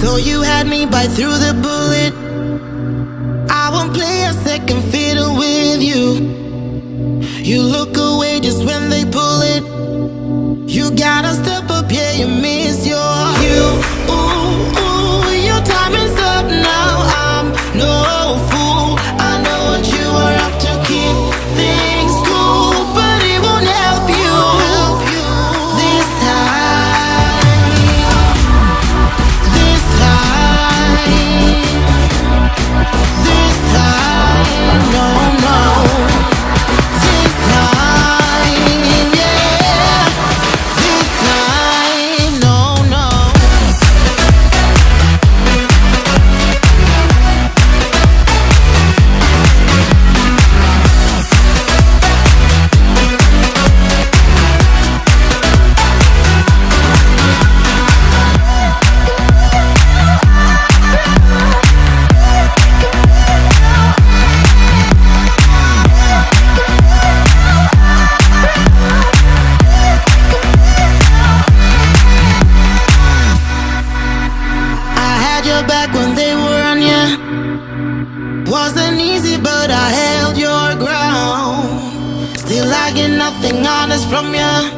So you had me bite through the bullet. I won't play a second fiddle with you. You look away just when they pull it. You gotta step up, yeah, you miss your cue. Ooh, ooh, your time is up now. I'm no fool. I know what you are up to. Keep things cool, but it won't help you this time. This time. This time. No, no. This time, yeah. This time, no, no. I had your back when they were on ya. Wasn't easy, but I held your ground. Still I get nothing honest from ya.